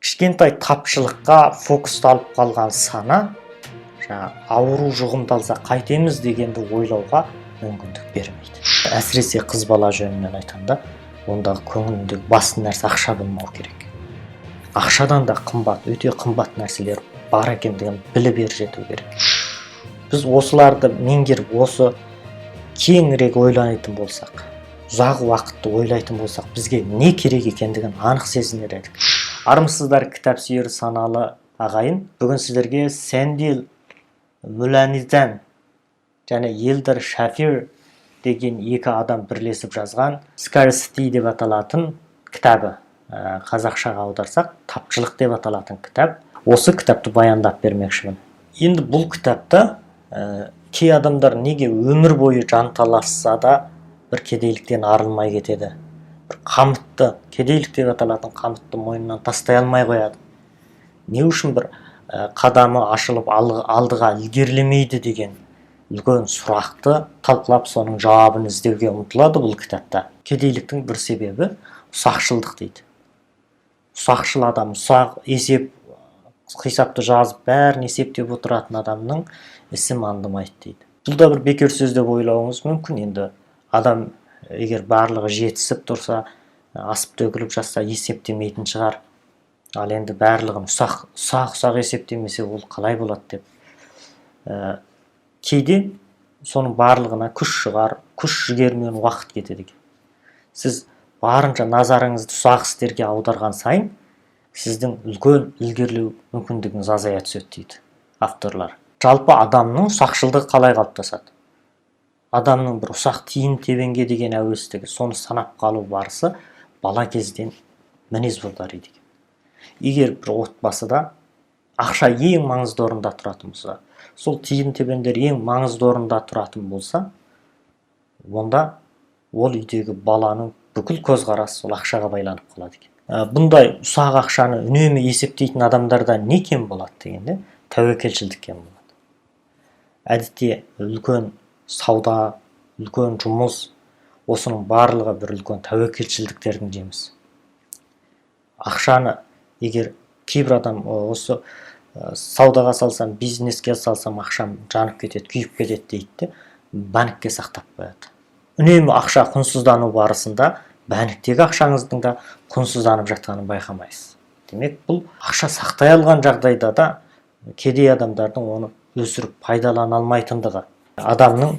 Кішкентай тапшылыққа фокусталып қалған сана ауру жұғымдалса қайтеміз дегенді ойлауға мүмкіндік бермейді. Әсіресе қыз бала жөнінен айтқанда, ондағы көңіліндегі басты нәрсе ақша болмау керек. Ақшадан да қымбат, өте қымбат нәрселер бар екендігін біліп жету керек. Біз осыларды меңгеріп, осы кеңірек ойлайтын болсақ, ұзақ уақытты ойлайтын болсақ, бізге не керек екендігін анық сезінер едік. Армысыздар, кітап сүйер саналы ағайын. Бүгін сіздерге Сендил Муланидзан және Елдер Шафир деген екі адам бірлесіп жазған Scarcity деп аталатын кітабы, қазақшаға аударсақ тапшылық деп аталатын кітап. Осы кітапты баяндап бермекшімін. Енді бұл кітапта кей адамдар неге өмір бойы жанталасса да бір кедейліктен арылмай кетеді. Бір қамытты, кедейлік деп аталатын қамытты мойнынан тастай алмай қояды. Не үшін бір қадамы ашылып алдыға ілгерілемейді деген үлкен сұрақты талқылап, соның жауабын іздеуге ұмтылады бұл кітапта. Кедейліктің бір себебі ұсақшылдық дейді. Ұсақшыл адам, ұсақ есеп, қисапты жазып, бәрін есептеп отыратын адамның ісі андымайды дейді. Бұл да бір бекер сөз деп ойлауыңыз мүмкін. Енді адам егер барлығы жетісіп тұрса, асып төгіліп жатса есептемейтін шығар. Ал енді барлығын ұсақ есептемесе ол қалай болады деп. Кейде соның барлығына күш шығар, күш жігермен уақыт кетеді екен. Сіз барынша назарыңызды ұсақ істерге аударған сайын, сіздің үлкен ілгерілеу мүмкіндігіңіз азая түседі дейді авторлар. Жалпы адамның ұсақшылдығы қалай қалыптасады? Адамның бір ұсақ тиын тебенге деген әуестігі, соны санап қалу барысы бала кезден мінез болар еді. Егер бір отбасыда ақша ең маңызды орында тұратын болса, сол тиын тебендер ең маңызды орында тұратын болса, онда ол үйдегі баланың бүкіл көзқарасы сол ақшаға байланып қалады екен. Бұндай ұсақ ақшаны үнемі есептейтін адамдарда не кем болады дегенде, тәуекелшілдік кем болады. Әдетте үлкен сауда, үлкен жұмыс, осының барлығы бір үлкен тәуекелшілдіктердің жемісі. Ақшаны егер кейбір адам осы саудаға салсам, бизнеске салсам, ақшам жанып кетеді, күйіп кетеді дейді, банкке сақтап қояды. Үнемі ақша құнсыздану барысында банктегі ақшаңыздың да құнсызданып жатқанын байқамайсыз. Демек, бұл ақша сақтай алған жағдайда да кедей адамдардың оны өсіріп пайдалана алмайтындығы. Адамның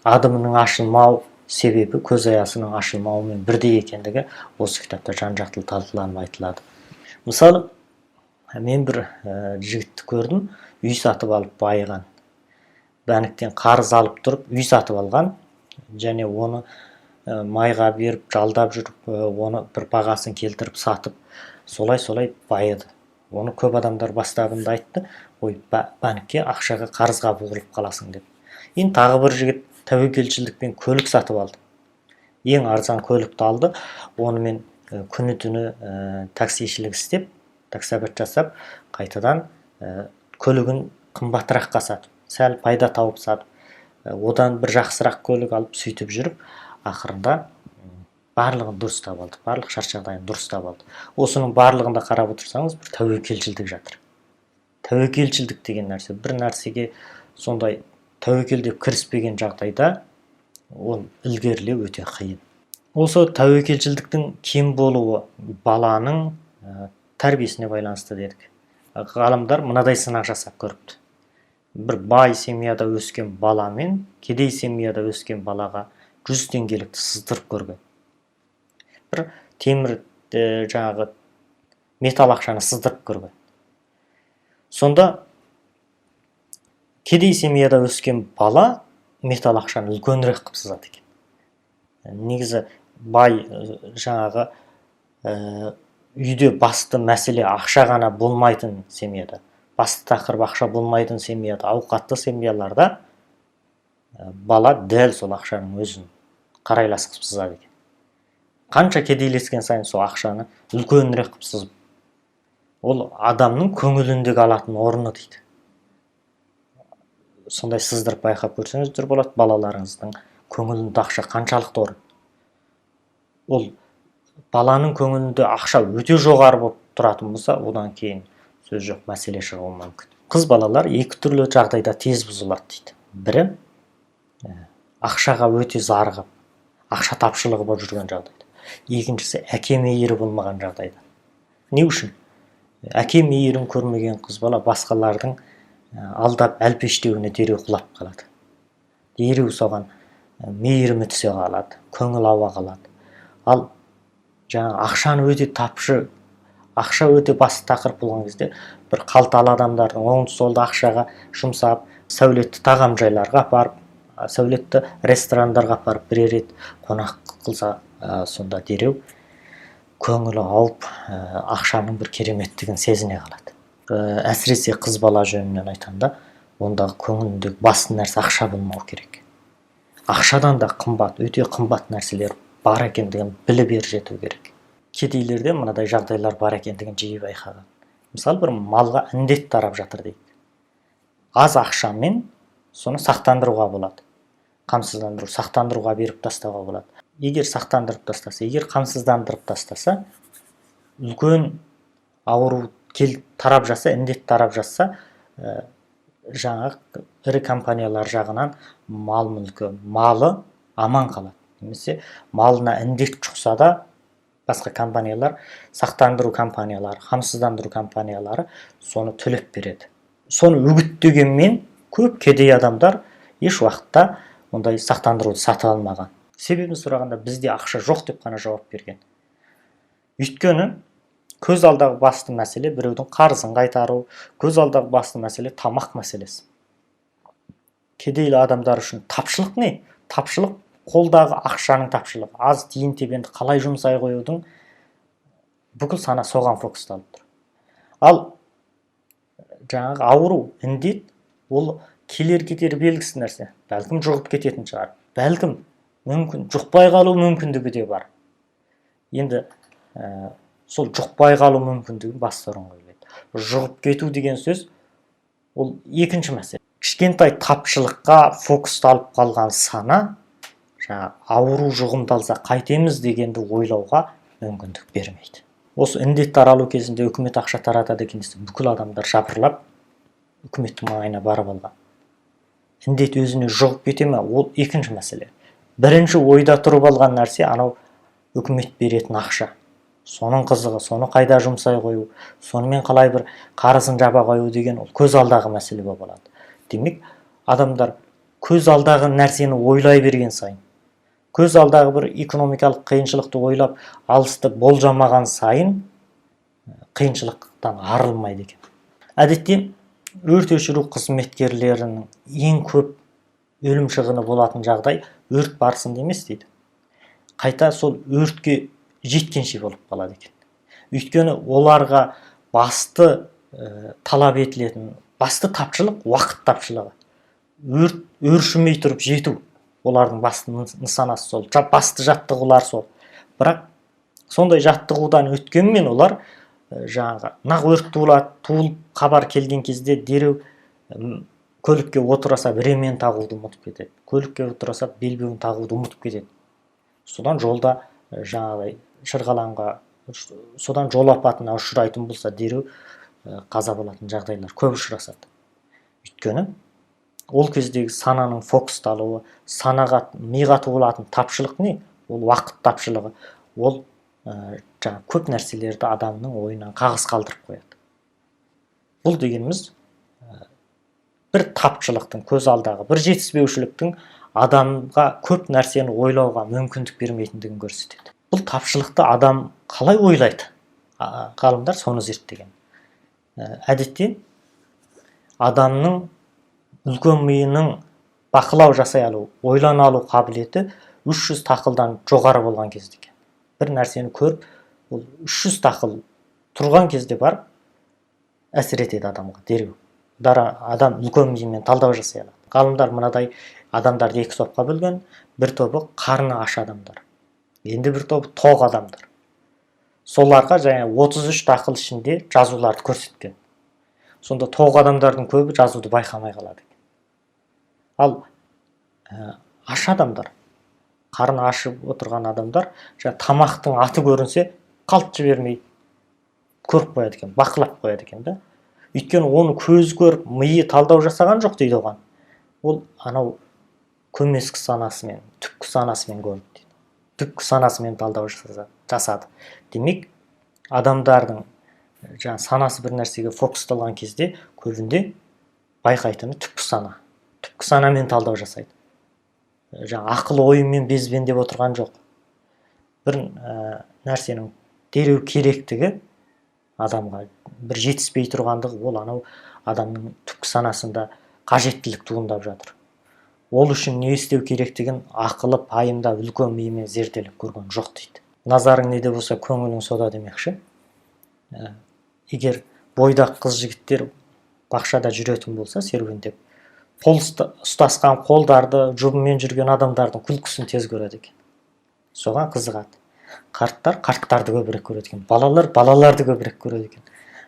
адымының ашылмау себебі көз аясының ашылмауымен бірдей екендігі осы кітапта жан-жақты талқыланып айтылады. Мысалы, мен бір жігітті көрдім, үй сатып алып байыған. Банктен қарыз алып тұрып, үй сатып алған, және оны майға беріп, жалдап жүріп, оны бір бағасын келтіріп сатып, солай байыды. Оны көп адамдар бастабында айтты, ой, банкке ақшаға қарызға бұғылып қаласың деп. Енді тағы бір жігіт тәуекелшілдікпен көлік сатып алды. Ең арзан көлікті алды, онымен күні-түні таксишілік істеп, таксабет жасап, қайтадан көлігін қымбатыраққа сатып, сәл пайда тауып сатып, одан бір жақсырақ көлік алып сөйтіп жүріп, ақырында барлығын дұрыстап алды, барлық шарт жағдайын дұрыстап алды. Осының барлығында қарап отырсаңыз, бір тәуекелшілдік жатыр. Тәуекелшілдік деген нәрсе, бір нәрсеге сондай тәуекелдеп кіріспеген жағдайда ол ілгерілеу өте қиын. Осы тәуекелшілдіктің кем болуы баланың тәрбиесіне байланысты дедік. Ғалымдар мынадай сынақ жасап көріпті. Бір бай семьяда өскен бала мен кедей семьяда өскен балаға 100 теңгелікті сыздырып көрген. Бір темір жаңағы металл ақшаны сыздырып көрген. Сонда кедей семьяда өскен бала металл ақшаны үлкенірек қып сызады екен. Негізі бай жаңағы үйде басты мәселе ақша ғана болмайтын семьяда, басты тақырып ақша болмайтын семьяда, ауқатты семьяларда бала дәл сол ақшаның өзін қарайлас қып сызады екен. Қанша кедейлескен сайын сол ақшаны үлкенірек қып сызып, ол адамның көңіліндегі алатын орны дейді. Сондай сыздырып байқап көрсеңіздер болады, балаларыңыздың көңілінде ақша қаншалықты орын. Ол баланың көңілінде ақша өте жоғары болып тұратын болса, одан кейін сөз жоқ, мәселе шығуы мүмкін. Қыз балалар екі түрлі жағдайда тез бұзылады дейді. Бірі ақшаға өте зарығып, ақша тапшылығы болып жүрген жағдайда. Екіншісі әке мейірі болмаған жағдайда. Не үшін? Әке мейірін көрмеген қыз бала басқалардың алдап әлпештеуіне дереу құлап қалады. Дереу соған мейірімі түсе қалады, көңіл ауа қалады. Ал ақшаны өте тапшы, ақша өте басты тақырып болған кезде бір қалталы адамдардың оңды солды ақшаға жұмсап, сәулетті тағамжайларға апарып, сәулетті ресторандарға апарып бірер рет қонақ қылса, сонда дереу көңілі ауып, ақшаның бір кереметтігін сезіне қалады. Әсіресе қыз бала жөнінен айтқанда, ондағы көңіліндегі басты нәрсе ақша болмау керек. Ақшадан да қымбат, өте қымбат нәрселер бар екендігін біліп жету керек. Кедейлерде мынадай жағдайлар бар екендігін жиі байқаған. Мысалы, бір малға індет тарап жатыр дейді. Аз ақшамен соны сақтандыруға болады. Қамсыздандыру, сақтандыруға беріп тастауға болады. Егер сақтандырып тастаса, егер қамсыздандырып тастаса, үлкен ауру тарап жатса, індет тарап жатса, ірі компаниялар жағынан малы аман қалады. Немесе малына індет жұқса да, басқа компаниялар, сақтандыру компаниялары, қамсыздандыру компаниялары соны төлеп береді. Соны үгіттегенмен көп кедей адамдар еш уақытта ондай сақтандыруды сатып алмаған. Себебін сұрағанда бізде ақша жоқ деп қана жауап берген. Өйткені көз алдағы басты мәселе біреудің қарызын қайтару, көз алдағы басты мәселе тамақ мәселесі. Кедейлі адамдар үшін тапшылық не? Тапшылық қолдағы ақшаның тапшылығы. Аз тиын тебенді қалай жұмсай қоюдың бүкіл сана соған фокусталып тұр. Ал ауру, індет, ол келер кетер белгісіз нәрсе. Бәлкім жұғып кететін шығар. Бәлкім мүмкін жұқпай қалу мүмкіндігі де бар. Енді сол жұқпай қалу мүмкіндігін бастырын қойылады. Жұғып кету деген сөз ол екінші мәселе. Кішкентай тапшылыққа фокусталып қалған сана ауру жұғымдалса қайтеміз дегенді ойлауға мүмкіндік бермейді. Осы індет таралу кезінде үкімет ақша таратады екен десе, бүкіл адамдар жапырлап үкіметтің маңайына барып алған. Індет өзіне жұғып кете ме? Ол екінші мәселе. Бірінші ойда тұрып алған нәрсе анау үкімет беретін ақша. Соның қызығы, соны қайда жұмсай қою, сонымен қалай бір қарызын жаба қою деген ол көз алдағы мәселе болып алады. Демек, адамдар көз алдағы нәрсені ойлай берген сайын, көз алдағы бір экономикалық қиыншылықты ойлап, алысты болжамаған сайын қиыншылықтан арылмайды екен. Әдетте өрт өшіру қызметкерлерінің ең көп өлім шығыны болатын жағдай өрт барысында емес дейді. Қайта сол өртке жеткенше болып қалады екен. Өйткені оларға басты талап етілетін, басты тапшылық уақыт тапшылығы. Өршімей тұрып жету. Олардың басты нысанасы сол. Басты жаттығулар сол. Бірақ сондай жаттығудан өткенмен олар нақ өрт туылып хабар келген кезде дереу көлікке отыраса біремен тағуды ұмытып кетеді. Көлікке отыраса белбеуін тағуды ұмытып кетеді. Содан жолда шырғалаңға, содан жол апатына ұшырайтын болса дереу қаза болатын жағдайлар көп ұшырасады. Өйткені ол кездегі сананың фокусталуы, санаға миға туылатын тапшылық не? Ол уақыт тапшылығы. Ол көп нәрселерді адамның ойынан қағыс қалдырып қояды. Бұл дегеніміз бір тапшылықтың, көз алдағы бір жетіспеушіліктің адамға көп нәрсені ойлауға мүмкіндік бермейтіндігін көрсетеді. Бұл тапшылықты адам қалай ойлайды? Ғалымдар соны зерттеген. Әдетте адамның үлкен миының бақылау жасай алу, ойлана алу қабілеті 300 тақылдан жоғары болған кезде екен. Бір нәрсені көріп, ол 300 тақыл тұрған кезде бар әсер етеді адамға дереу. Адам үлкен миымен талдау жасай алады. Ғалымдар мынадай адамдарды екі топқа бөлген, бір тобы қарны аш адамдар, енді бір тобы тоқ адамдар. Соларға 33 тақыл ішінде жазуларды көрсеткен. Сонда тоқ адамдардың көбі жазуды байқамай қалады. Ал аш адамдар, қарны ашып отырған адамдар, тамақтың аты көрінсе қалт жібермей көріп қояды екен, бақылап қояды екен да. Өйткені оны көз көріп, миы талдау жасаған жоқ дейді оған. Ол анау көмескі санасымен, түпкі санасымен көрді дейді. Түпкі санасымен талдау жасады. Демек, адамдардың санасы бір нәрсеге фокусталған кезде көбінде байқайтыны түпкі сана. Түпкі санамен талдау жасайды. Ақыл ойымен безбендеп отырған жоқ. Бір нәрсенің дереу керектігі адамға бір жетіспей тұрғандығы, ол анау адамның түпкі санасында қажеттілік туындап жатыр. Ол үшін не істеу керектігін ақылы пайымда үлкен миымен зерделеп көрген жоқ дейді. Назарың неде болса, көңілің сода демекші. Егер бойдақ қыз жігіттер бақшада жүретін болса, серуендеп, қол ұстасқан қолдарды, жұбымен жүрген адамдардың күлкісін тез көреді екен. Соған қызығады. Қарттар қарттарды көбірек көреді екен, балалар балаларды көбірек көреді екен.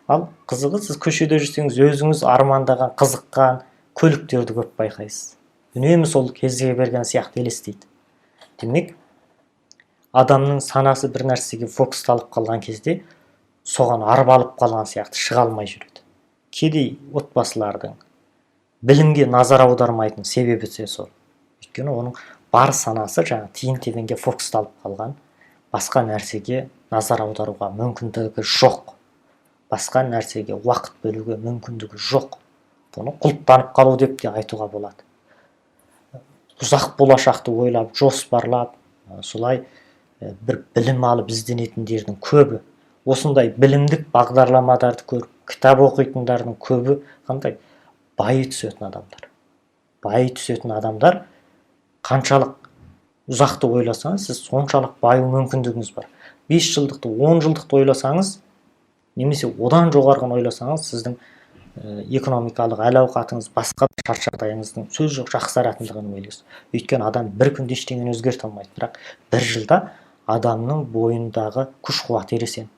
Ал қызығы, сіз көшеде жүрсеңіз, өзіңіз армандаған, қызыққан көліктерді көп байқайсыз. Үнемі сол кезге берген сияқты елестейді. Демек, адамның санасы бір нәрсеге фокусталып қалған кезде соған арбалып қалған сияқты шыға алмай жүреді. Кедей отбасылардың білімге назар аудармайтын себебі де сол. Өйткені оның бар санасы тиын-тебенге фокусталып қалған, басқа нәрсеге назар аударуға мүмкіндігі жоқ. Басқа нәрсеге уақыт бөлуге мүмкіндігі жоқ. Бұны құлыптанып қалу деп те айтуға болады. Ұзақ болашақты ойлап, жоспарлап, солай бір білім алып ізденетіндердің көбі, осындай білімдік бағдарламаларды көріп, кітап оқитындардың көбі қандай байы түсетін адамдар. Байы түсетін адамдар қаншалық ұзақты ойласаңыз, сіз соншалық баю мүмкіндігіңіз бар. 5 жылдықты, 10 жылдықты ойласаңыз, немесе одан жоғарғын ойласаңыз, сіздің экономикалық әл-ауқатыңыз, басқа шарт жағдайыңыздың сөз жоқ жақсаратындығын ойлайсыз. Өйткені адам бір күнде ештеңені өзгерте алмайды, бірақ бір жылда адамның бойындағы күш-қуат ересен.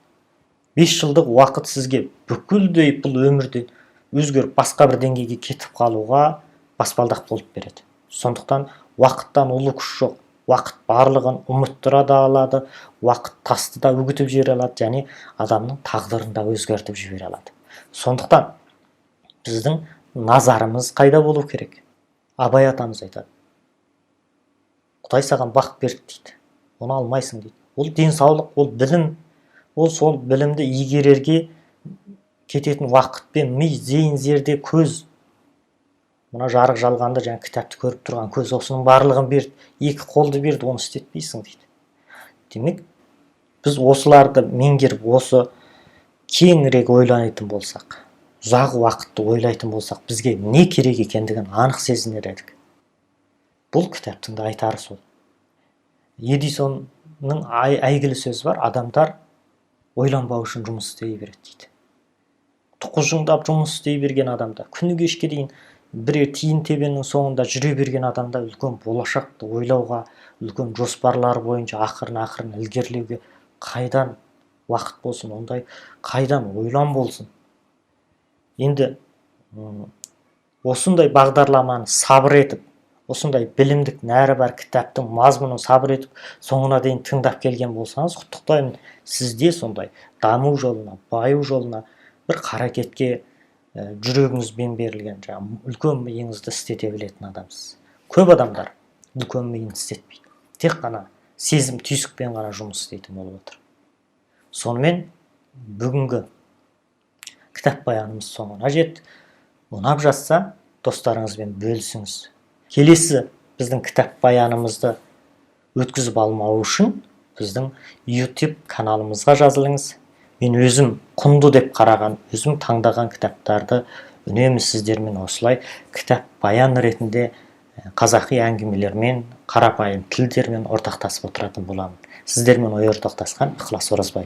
5 жылдық уақыт сізге бүкілдей бұл өмірден өзгеріп басқа бір деңгейге кетіп қалуға баспалдақ болып береді. Сондықтан уақыттан ұлы күш жоқ. Уақыт барлығын ұмыттыра да алады, уақыт тасты да үгітіп жібере алады, және адамның тағдырын да өзгертіп жібере алады. Сондықтан біздің назарымыз қайда болу керек? Абай атамыз айтады. Құдай саған бақ берді дейді. Оны алмайсың дейді. Ол денсаулық, ол білім, ол сол білімді игерерге кететін уақытпен ми, зейін, зерде, көз. Мына жарық жалғанды, кітапты көріп тұрған көз, осының барлығын берді. 2 қолды берді, оны істетпейсің дейді. Демек, біз осыларды меңгеріп, осы кеңірек ойлайтын болсақ, ұзақ уақытты ойлайтын болсақ, бізге не керек екендігін анық сезінер едік. Бұл кітаптың да айтары сол. Эдисонның әйгілі сөзі бар, адамдар ойланбау үшін жұмыс істей береді дейді. Тұқыжыңдап жұмыс істей берген адамда, күні кешке дейін бірер тиын-тебеннің соңында жүре берген адамда үлкен болашақты ойлауға, үлкен жоспарлар бойынша ақырын ілгерілеуге қайдан уақыт болсын, ондай қайдан ойлан болсын. Енді осындай бағдарламаны сабыр етіп, осындай білімдік нәрі бар кітаптың мазмұнын сабыр етіп, соңына дейін тыңдап келген болсаңыз, құттықтаймын, сізде сондай даму жолына, баю жолына бір қарекетке жүрегіңізбен берілген, үлкен миыңызды істете білетін адамсыз. Көп адамдар үлкен миын істетпейді. Тек қана сезім түйсікпен ғана жұмыс істейтін болып отыр. Сонымен бүгінгі кітап баянымыз соңына жетті. Ұнап жатса, достарыңызбен бөлісіңіз. Келесі біздің кітап баянымызды өткізіп алмау үшін біздің YouTube каналымызға жазылыңыз. Мен өзім құнды деп қараған, өзім таңдаған кітаптарды үнемі сіздермен осылай кітап баян ретінде қазақи әңгімелермен, қарапайым тілдермен ортақтасып отыратын боламын. Сіздермен ой ортақтасқан Ықылас Оразбай.